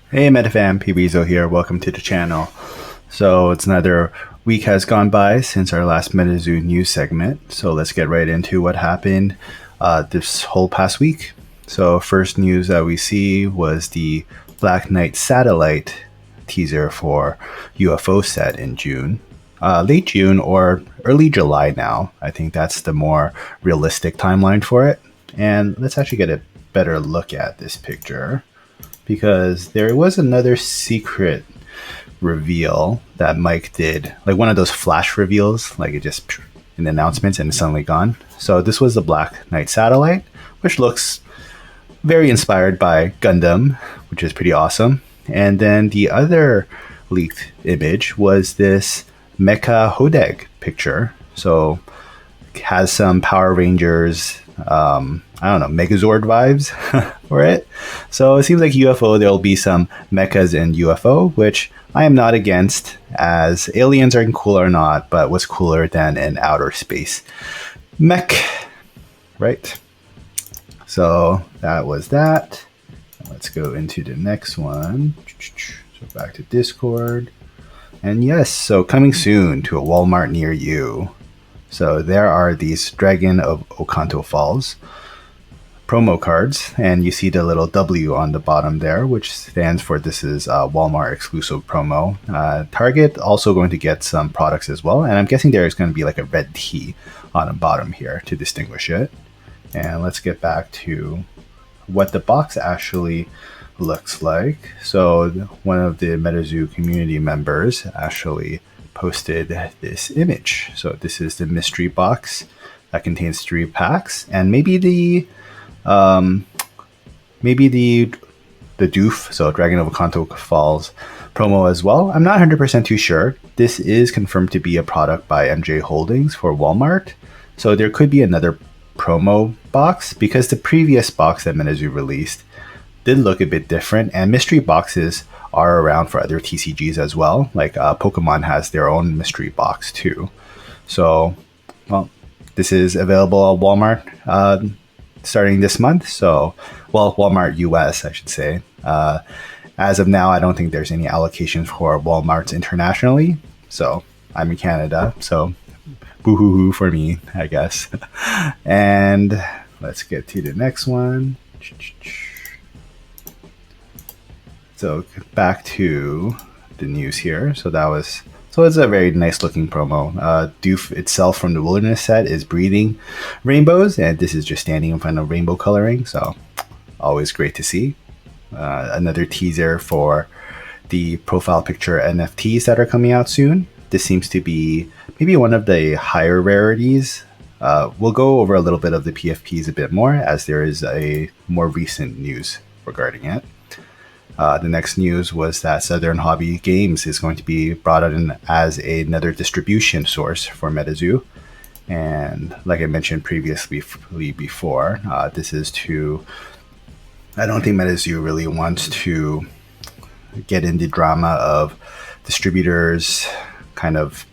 Hey Metafam, PBzo here. Welcome to the channel. So it's another week has gone by since our last MechaZoo news segment. So let's get right into what happened this whole past week. So first news that we see was the Black Knight satellite teaser for UFO set in June. Late June or early July now. I think that's the more realistic timeline for it. And let's actually get a better look at this picture, because there was another secret reveal that Mike did, like one of those flash reveals, like it just in the announcements and it's suddenly gone. So this was the Black Knight satellite, which looks very inspired by Gundam, which is pretty awesome. And then the other leaked image was this Mecha Hodeg picture. So it has some Power Rangers, I don't know, Megazord vibes for it. So it seems like UFO, there'll be some mechas in UFO, which I am not against, as aliens are cool or not, but what's cooler than an outer space mech, right? So that was that. Let's go into the next one. So back to Discord. And yes, so coming soon to a Walmart near you. So there are these Dragon of Okanto Falls promo cards, and you see the little W on the bottom there, which stands for this is Walmart exclusive promo. Target also going to get some products as well, and I'm guessing there is going to be like a red T on the bottom here to distinguish it. And let's get back to what the box actually looks like. So one of the MechaZoo community members actually posted this image. So this is the mystery box that contains 3 packs, and maybe the Doof, so Dragon of Okanto Falls promo as well. I'm not 100% too sure. This is confirmed to be a product by MJ Holdings for Walmart, so there could be another promo box, because the previous box that MechaZoo released did look a bit different, and mystery boxes are around for other TCGs as well. Like Pokemon has their own mystery box too. So, well, this is available at Walmart starting this month. So, well, Walmart US, I should say. As of now, I don't think there's any allocations for Walmarts internationally. So I'm in Canada, so boo-hoo-hoo for me, I guess. And let's get to the next one. So back to the news here. So it's a very nice looking promo. Doof itself from the Wilderness set is breathing rainbows, and this is just standing in front of rainbow coloring. So always great to see. Another teaser for the profile picture NFTs that are coming out soon. This seems to be maybe one of the higher rarities. We'll go over a little bit of the PFPs a bit more, as there is a more recent news regarding it. The next news was that Southern Hobby Games is going to be brought in as another distribution source for MechaZoo. And like I mentioned previously before, this is to... I don't think MechaZoo really wants to get in the drama of distributors kind of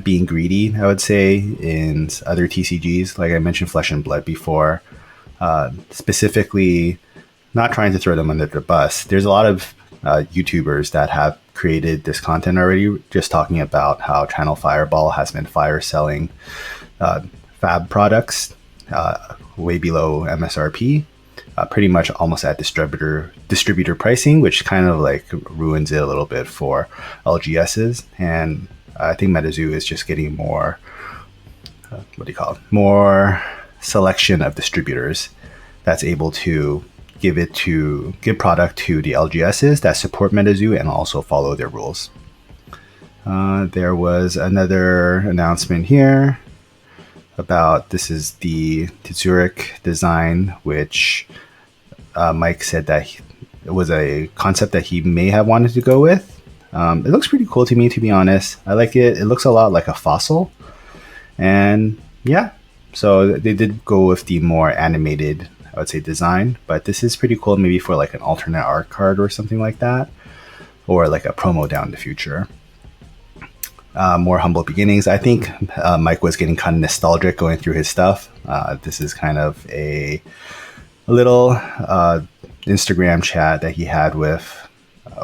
being greedy, I would say, in other TCGs. Like I mentioned Flesh and Blood before, specifically not trying to throw them under the bus. There's a lot of YouTubers that have created this content already, just talking about how Channel Fireball has been fire selling fab products way below MSRP, pretty much almost at distributor pricing, which kind of like ruins it a little bit for LGSs. And I think MechaZoo is just getting more, more selection of distributors that's able to give product to the LGSs that support MechaZoo and also follow their rules. There was another announcement here about this is the Zurich Design, which Mike said that it was a concept that he may have wanted to go with. It looks pretty cool to me, to be honest. I like it. It looks a lot like a fossil. And yeah, so they did go with the more animated, I would say, design, but this is pretty cool, maybe for like an alternate art card or something like that, or like a promo down the future. More humble beginnings. I think Mike was getting kind of nostalgic going through his stuff. This is kind of a a little Instagram chat that he had with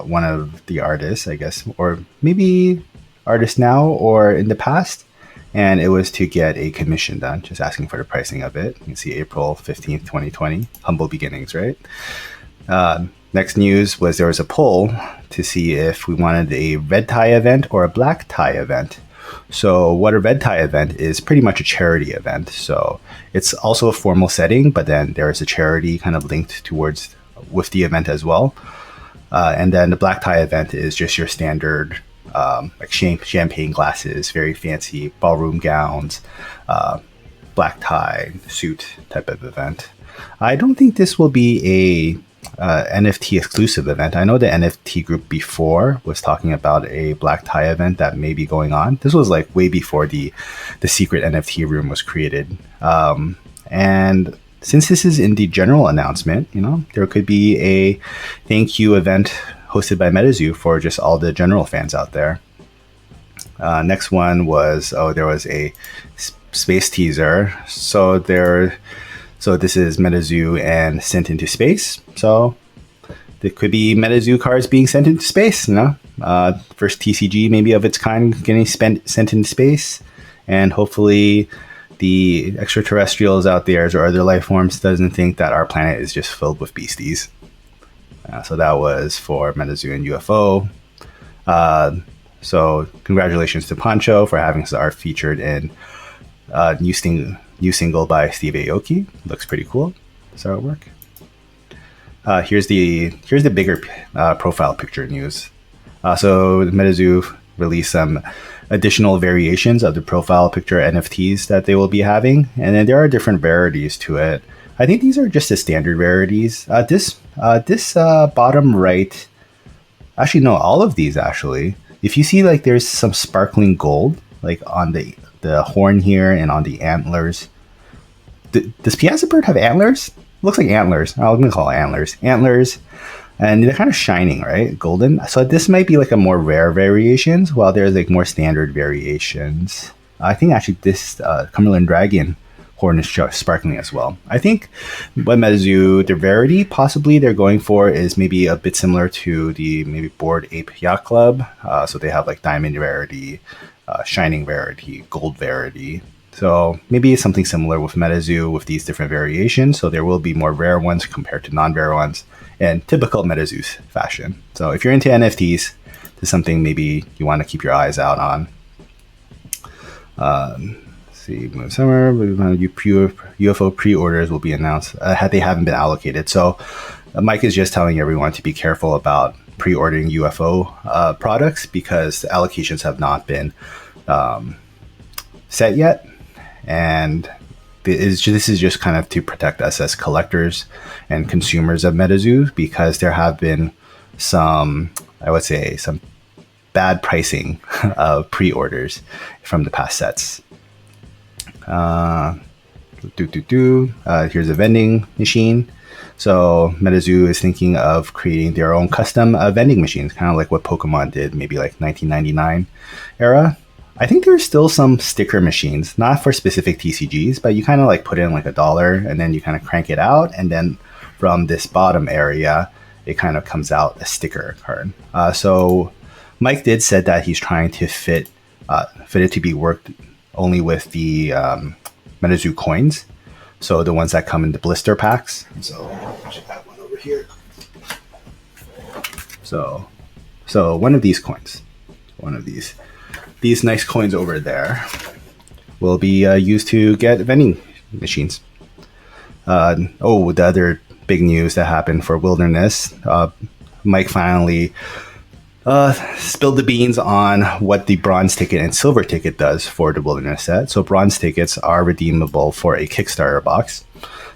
one of the artists, I guess, or maybe artist now or in the past. And it was to get a commission done, just asking for the pricing of it. You can see April 15th, 2020, humble beginnings, right? Next news was there was a poll to see if we wanted a red tie event or a black tie event. So what a red tie event is pretty much a charity event. So it's also a formal setting, but then there is a charity kind of linked towards with the event as well. And then the black tie event is just your standard like champagne glasses, very fancy ballroom gowns, black tie, suit type of event. I don't think this will be a NFT exclusive event. I know the NFT group before was talking about a black tie event that may be going on. This was like way before the secret NFT room was created. And since this is in the general announcement, there could be a thank you event hosted by MechaZoo for just all the general fans out there. Next one was, there was a space teaser. So this is MechaZoo and Sent into Space. So there could be MechaZoo cards being sent into space, first TCG maybe of its kind getting sent into space. And hopefully the extraterrestrials out there or other life forms doesn't think that our planet is just filled with beasties. So that was for MechaZoo and UFO. So congratulations to Pancho for having his art featured in new single by Steve Aoki. Looks pretty cool. This artwork. Here's the bigger profile picture news. So MechaZoo released some additional variations of the profile picture NFTs that they will be having, and then there are different rarities to it. I think these are just the standard rarities. This bottom right, actually no, all of these actually. If you see like there's some sparkling gold like on the horn here and on the antlers. Does Piazza Bird have antlers? Looks like antlers. I'm gonna call it antlers. Antlers, and they're kind of shining, right? Golden. So this might be like a more rare variations, while there's like more standard variations. I think actually this Cumberland Dragon horn is sparkling as well. I think what MechaZoo, the rarity possibly they're going for is maybe a bit similar to the maybe Bored Ape Yacht Club. So they have like diamond rarity, shining rarity, gold rarity. So maybe it's something similar with MechaZoo with these different variations. So there will be more rare ones compared to non-rare ones and typical MechaZoo fashion. So if you're into NFTs, this is something maybe you want to keep your eyes out on. See, summer UFO pre-orders will be announced. They haven't been allocated. So Mike is just telling everyone to be careful about pre-ordering UFO products because the allocations have not been set yet. And this is just kind of to protect us as collectors and consumers of MechaZoo, because there have been some, I would say, some bad pricing of pre-orders from the past sets. Here's a vending machine. So MechaZoo is thinking of creating their own custom vending machines, kind of like what Pokemon did, maybe like 1999 era. I think there's still some sticker machines, not for specific TCGs, but you kind of like put in like $1 and then you kind of crank it out. And then from this bottom area, it kind of comes out a sticker card. So Mike did said that he's trying to fit it to be worked only with the MechaZoo coins. So the ones that come in the blister packs. So I should have one over here. So one of these coins, these nice coins over there will be used to get vending machines. The other big news that happened for Wilderness, Mike finally spilled the beans on what the bronze ticket and silver ticket does for the Wilderness set. So bronze tickets are redeemable for a Kickstarter box.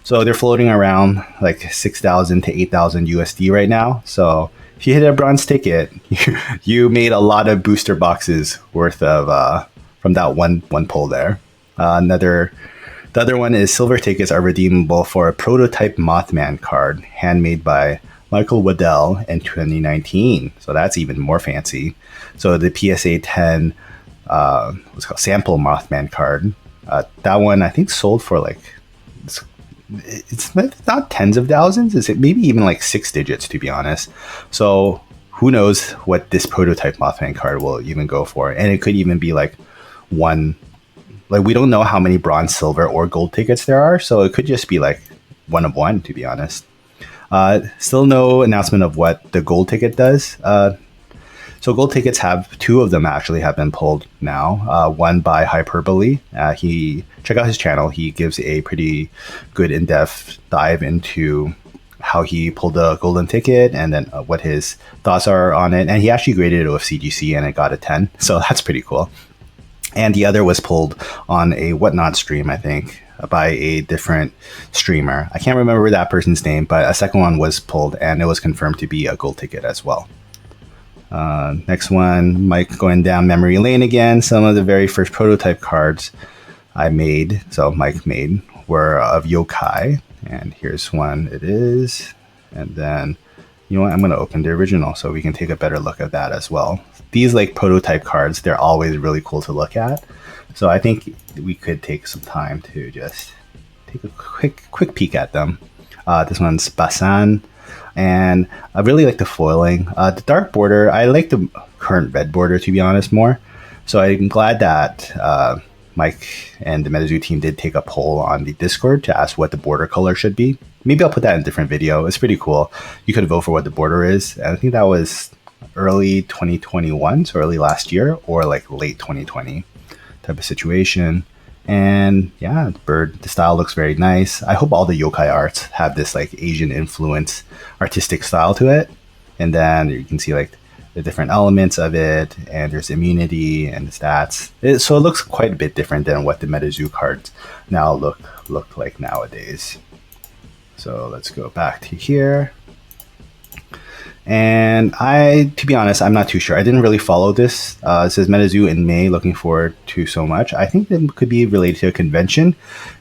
So they're floating around like 6,000 to 8,000 USD right now. So if you hit a bronze ticket, you made a lot of booster boxes worth of from that one pull there. The other one is silver tickets are redeemable for a prototype Mothman card handmade by Michael Waddel in 2019. So that's even more fancy. So the PSA 10 what's called sample Mothman card. That one I think sold for like it's not tens of thousands. It's maybe even like 6 digits, to be honest. So who knows what this prototype Mothman card will even go for. And it could even be like one, like we don't know how many bronze, silver, or gold tickets there are. So it could just be like one of one, to be honest. Still no announcement of what the gold ticket does. So gold tickets have two of them actually have been pulled now. One by Hyperbole. He check out his channel. He gives a pretty good in-depth dive into how he pulled the golden ticket and then what his thoughts are on it. And he actually graded it with CGC and it got a 10. So that's pretty cool. And the other was pulled on a Whatnot stream, I think, by a different streamer. I can't remember that person's name, but a second one was pulled and it was confirmed to be a gold ticket as well. Next one, Mike going down memory lane again. Some of the very first prototype cards I made, so Mike made, were of yokai. And here's one it is. And then, you know what, I'm going to open the original so we can take a better look at that as well. These like prototype cards, they're always really cool to look at. So I think we could take some time to just take a quick peek at them. This one's Basan. And I really like the foiling. The dark border, I like the current red border, to be honest, more. So I'm glad that Mike and the MechaZoo team did take a poll on the Discord to ask what the border color should be. Maybe I'll put that in a different video. It's pretty cool. You could vote for what the border is. And I think that was early 2021, so early last year, or like late 2020 type of situation. And yeah, the style looks very nice. I hope all the yokai arts have this like Asian influence artistic style to it. And then you can see like the different elements of it, and there's immunity and the stats. So it looks quite a bit different than what the MechaZoo cards now look like nowadays. So let's go back to here. And to be honest, I'm not too sure. I didn't really follow this. It says MechaZoo in May, looking forward to so much. I think that could be related to a convention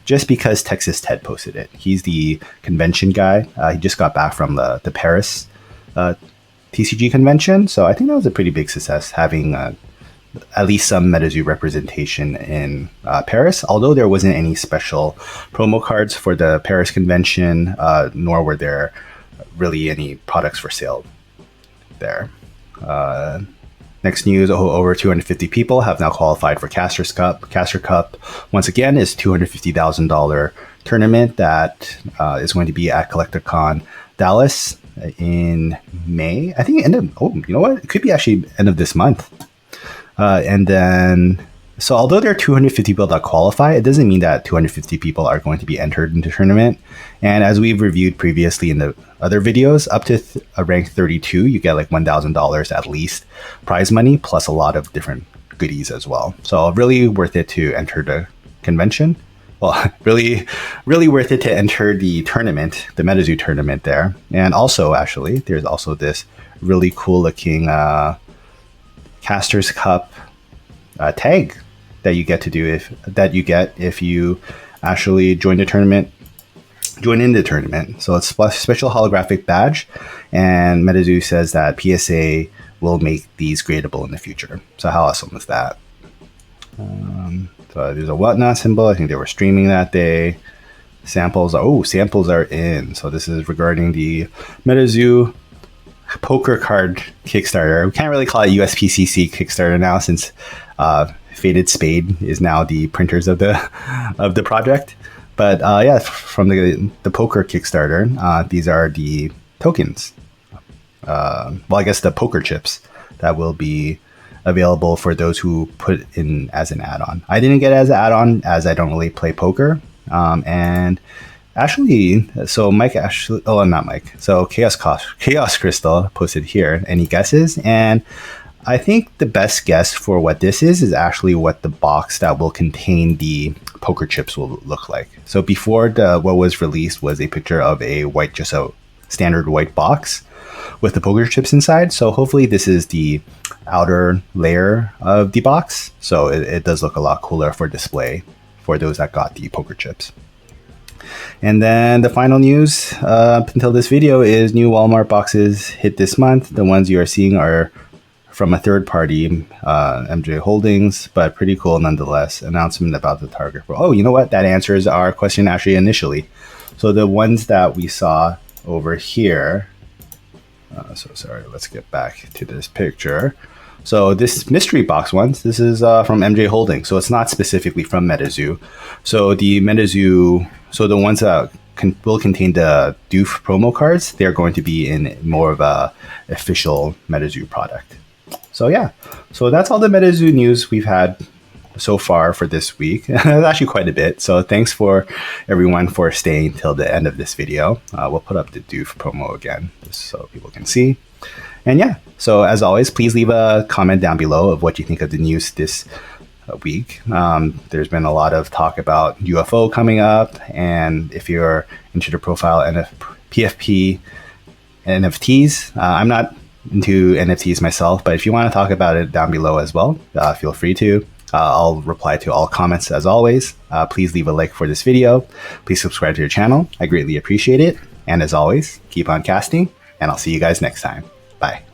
just because Texas Ted posted it. He's the convention guy. He just got back from the Paris TCG convention. So I think that was a pretty big success having at least some MechaZoo representation in Paris, although there wasn't any special promo cards for the Paris convention, nor were there really any products for sale there. Next news, over 250 people have now qualified for Caster's Cup. Caster Cup, once again, is $250,000 tournament that is going to be at CollectorCon Dallas in May. I think you know what? It could be actually end of this month. And then, so although there are 250 people that qualify, it doesn't mean that 250 people are going to be entered into the tournament. And as we've reviewed previously in the other videos, up to a rank 32, you get like $1,000 at least prize money, plus a lot of different goodies as well. So really worth it to enter the convention. Well, really worth it to enter the tournament, the MechaZoo tournament there. And also, actually, there's also this really cool looking Caster's Cup tag that you get to do if you actually join in the tournament. So it's a special holographic badge, and MechaZoo says that PSA will make these gradable in the future. So how awesome is that? So there's a Whatnot symbol. I think they were streaming that day. Samples are in. So this is regarding the MechaZoo poker card Kickstarter. We can't really call it USPCC Kickstarter now since Faded Spade is now the printers of the project. But yeah, from the poker Kickstarter, these are the tokens. Well, I guess the poker chips that will be available for those who put in as an add-on. I didn't get it as an add-on as I don't really play poker. And actually, so Mike actually, oh, not Mike. So Chaos Crystal posted here any guesses, and I think the best guess for what this is actually what the box that will contain the poker chips will look like. So before what was released was a picture of just a standard white box with the poker chips inside. So hopefully this is the outer layer of the box. So it does look a lot cooler for display for those that got the poker chips. And then the final news up until this video is new Walmart boxes hit this month. The ones you are seeing are from a third party, MJ Holdings, but pretty cool nonetheless. Announcement about the target. Oh, you know what? That answers our question actually initially. So the ones that we saw over here, so sorry, let's get back to this picture. So this mystery box ones, this is from MJ Holding. So it's not specifically from MechaZoo. So the MechaZoo, so the ones that will contain the Doof promo cards, they're going to be in more of a official MechaZoo product. So yeah, so that's all the MechaZoo news we've had so far for this week. That's actually quite a bit. So thanks for everyone for staying till the end of this video. We'll put up the Doof promo again just so people can see. And yeah, so as always, please leave a comment down below of what you think of the news this week. There's been a lot of talk about UFO coming up, and if you're into the profile PFP NFTs, I'm not into NFTs myself, but if you want to talk about it down below as well, feel free to. I'll reply to all comments as always. Please leave a like for this video. Please subscribe to your channel. I greatly appreciate it. And as always, keep on casting, and I'll see you guys next time. Bye.